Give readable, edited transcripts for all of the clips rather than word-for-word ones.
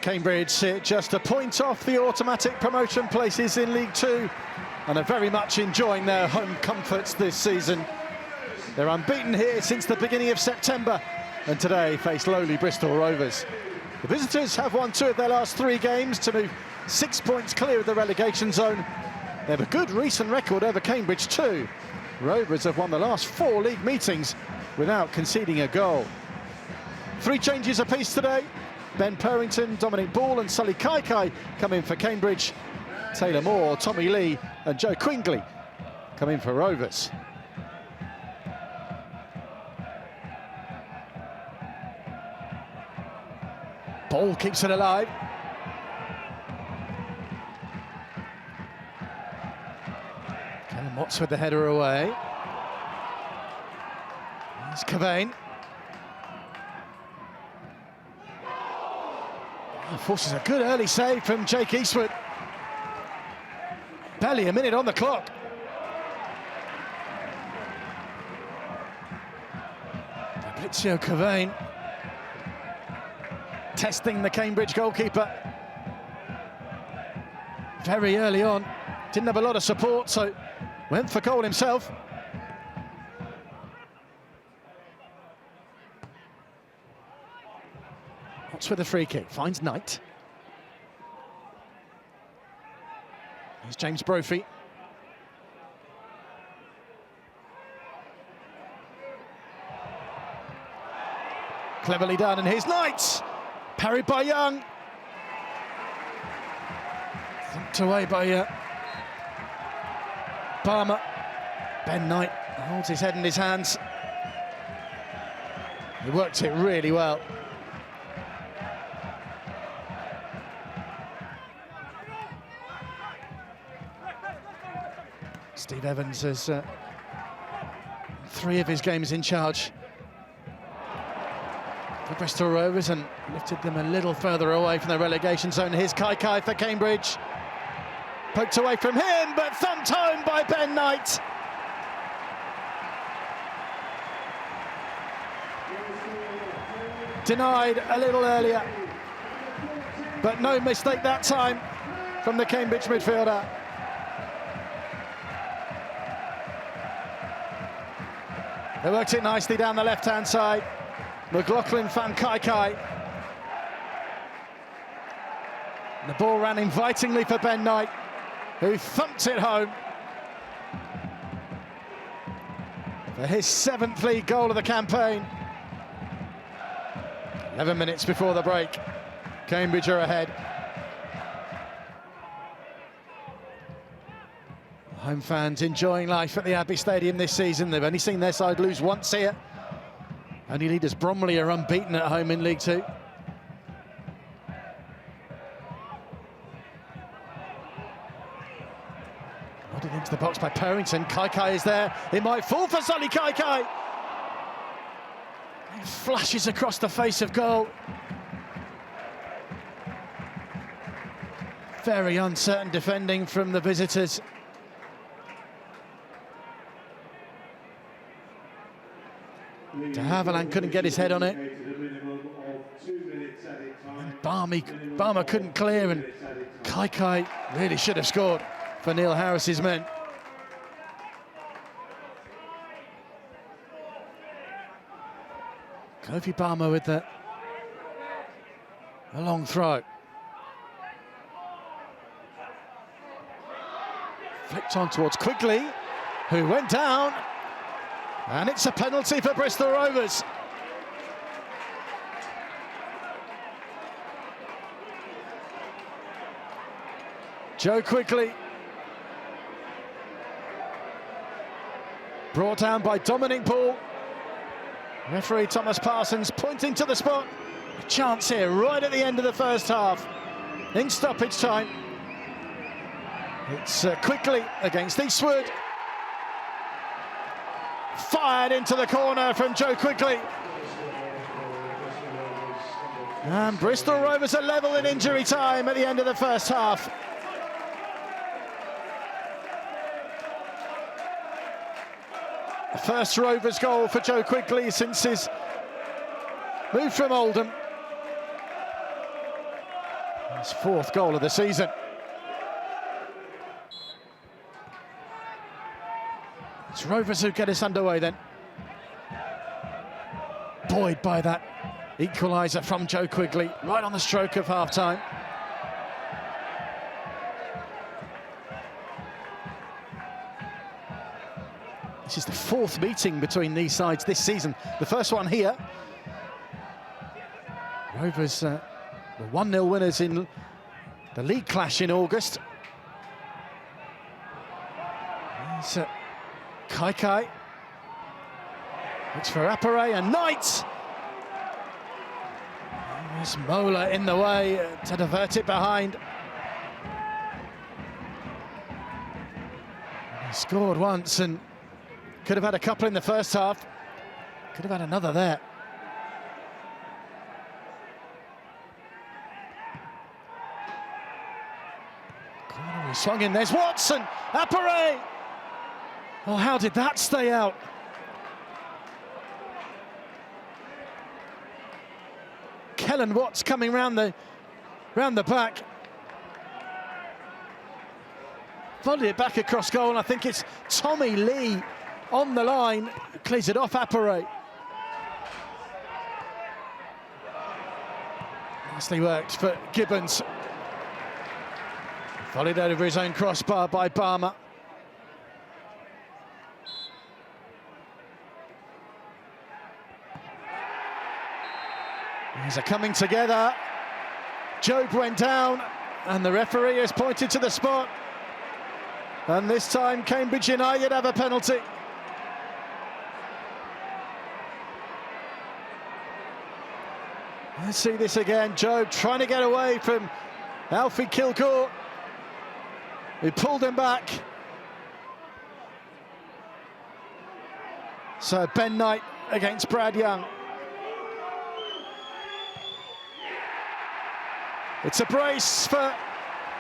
Cambridge sit just a point off the automatic promotion places in League Two and are very much enjoying their home comforts this season. They're unbeaten here since the beginning of September and today face lowly Bristol Rovers. The visitors have won 2 of their last 3 games to move 6 points clear of the relegation zone. They have a good recent record over Cambridge too. Rovers have won the last 4 league meetings without conceding a goal. 3 changes apiece today. Ben Purrington, Dominic Ball and Sully Kaikai come in for Cambridge. Taylor Moore, Tommy Lee and Joe Quigley come in for Rovers. Ball keeps it alive. Callum Watts with the header away. There's Cavane. Forces a good early save from Jake Eastwood. Barely a minute on the clock. Fabrizio Cavane testing the Cambridge goalkeeper very early on. Didn't have a lot of support, so went for goal himself. Watts with a free kick, finds Knight. Here's James Brophy. Cleverly done, and here's Knight. Parried by Young. Thumped away by Palmer. Ben Knight holds his head in his hands. He worked it really well. Steve Evans has 3 of his games in charge for Bristol Rovers and lifted them a little further away from the relegation zone. Here's Kaikai for Cambridge. Poked away from him, but thumped home by Ben Knight. Denied a little earlier, but no mistake that time from the Cambridge midfielder. They worked it nicely down the left-hand side. McLaughlin found Kaikai. The ball ran invitingly for Ben Knight, who thumped it home for his 7th league goal of the campaign. 11 minutes before the break, Cambridge are ahead. Home fans enjoying life at the Abbey Stadium this season. They've only seen their side lose once here. Only leaders Bromley are unbeaten at home in League Two. Nodded into the box by Purrington. Kaikai is there. It might fall for Sully Kaikai. It flashes across the face of goal. Very uncertain defending from the visitors. De Havilland couldn't get his head on it. And Barmer couldn't clear, and Kaikai really should have scored for Neil Harris's men. Kofi Barmer with a long throw. Flicked on towards Quigley, who went down. And it's a penalty for Bristol Rovers. Joe Quigley. Brought down by Dominic Ball. Referee Thomas Parsons pointing to the spot. A chance here right at the end of the first half. In stoppage time. It's Quigley against Eastwood. Fired into the corner from Joe Quigley. And Bristol Rovers are level in injury time at the end of the first half. The first Rovers goal for Joe Quigley since his move from Oldham. His 4th goal of the season. It's Rovers who get us underway then. Buoyed by that equaliser from Joe Quigley, right on the stroke of half-time. This is the 4th meeting between these sides this season. The first one here. Rovers were 1-0 winners in the league clash in August. It's Kai. Looks for Appere and Knight. There's Mola in the way to divert it behind. He scored once and could have had a couple in the first half. Could have had another there. Corner, he swung in. There's Watson. Appere. Oh, how did that stay out? Kellen Watts coming round the back. Volleyed it back across goal, and I think it's Tommy Lee on the line. Clears it off Appere. Nicely worked for Gibbons. Volleyed over his own crossbar by Barmer. These are coming together. Job went down, and the referee has pointed to the spot. And this time, Cambridge United have a penalty. Let's see this again. Job trying to get away from Alfie Kilcourt, who pulled him back. So Ben Knight against Brad Young. It's a brace for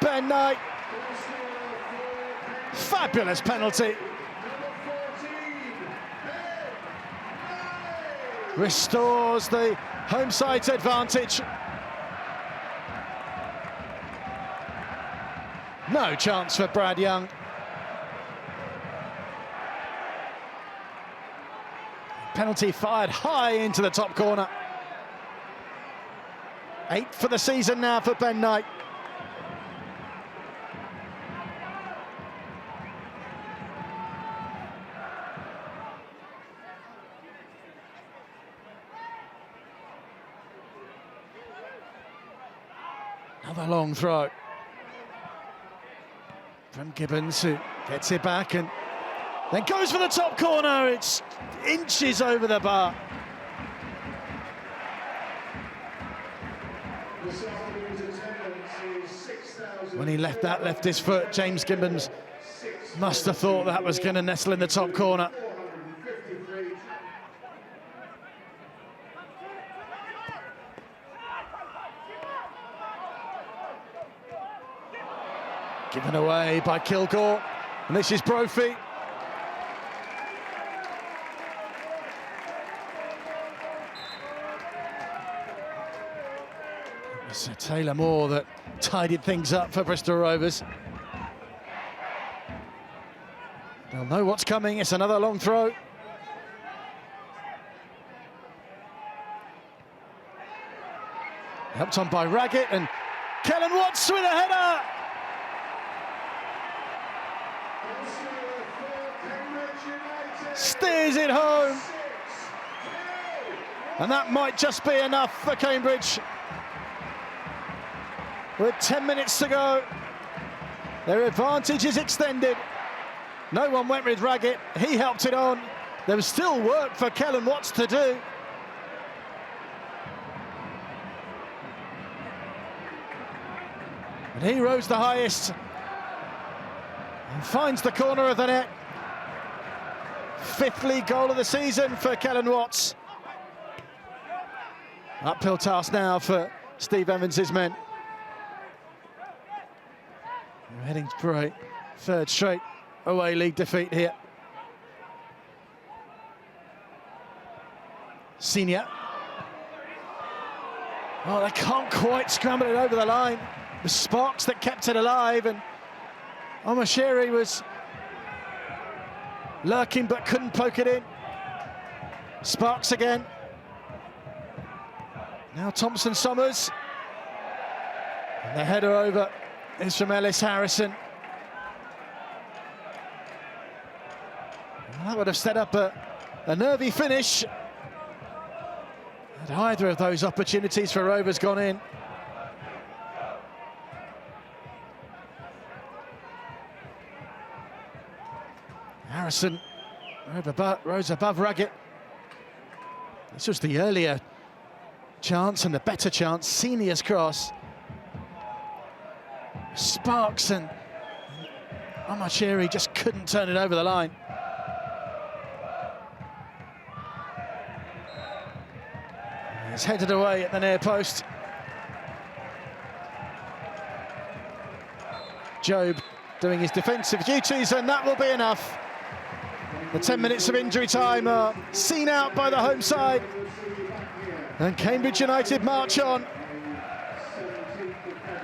Ben Knight. Fabulous penalty. Restores the home side's advantage. No chance for Brad Young. Penalty fired high into the top corner. 8th for the season now for Ben Knight. Another long throw from Gibbons, who gets it back and then goes for the top corner. It's inches over the bar. When he left his foot, James Gibbons must have thought that was going to nestle in the top corner. Given away by Kilcourt, and this is Brophy. It was Taylor Moore that tidied things up for Bristol Rovers. They'll know what's coming. It's another long throw. Helped on by Raggett, and Kellen Watts with a header. Steers it home. And that might just be enough for Cambridge. With 10 minutes to go, their advantage is extended. No one went with Raggett, he helped it on. There was still work for Kellen Watts to do. And he rose the highest and finds the corner of the net. 5th league goal of the season for Kellen Watts. Uphill task now for Steve Evans' men. They're heading for a 3rd straight away league defeat here. Senior. Oh, they can't quite scramble it over the line. was Sparks that kept it alive, and Omashiri was lurking but couldn't poke it in. Sparks again. Now Thompson-Summers. And the header over is from Ellis Harrison. Well, that would have set up a nervy finish. Had either of those opportunities for Rovers gone in. Harrison rose above Raggett. This was the earlier chance and the better chance. Senior's cross. Sparks and Omashiri just couldn't turn it over the line. It's headed away at the near post. Job doing his defensive duties, and that will be enough. The 10 minutes of injury time are seen out by the home side. And Cambridge United march on.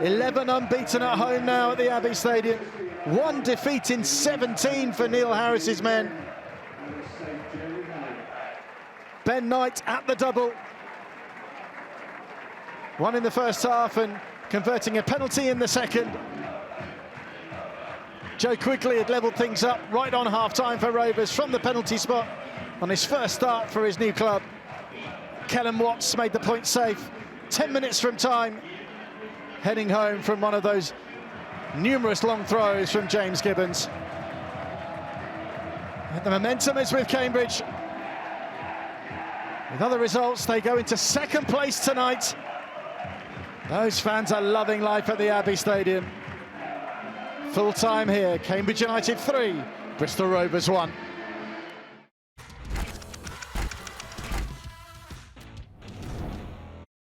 11 unbeaten at home now at the Abbey Stadium. 1 defeat in 17 for Neil Harris's men. Ben Knight at the double. 1 in the first half and converting a penalty in the second. Joe Quigley had levelled things up right on half-time for Rovers from the penalty spot on his first start for his new club. Kellen Watts made the point safe. 10 minutes from time, heading home from one of those numerous long throws from James Gibbons. And the momentum is with Cambridge. With other results, they go into second place tonight. Those fans are loving life at the Abbey Stadium. Full time here, Cambridge United 3, Bristol Rovers 1.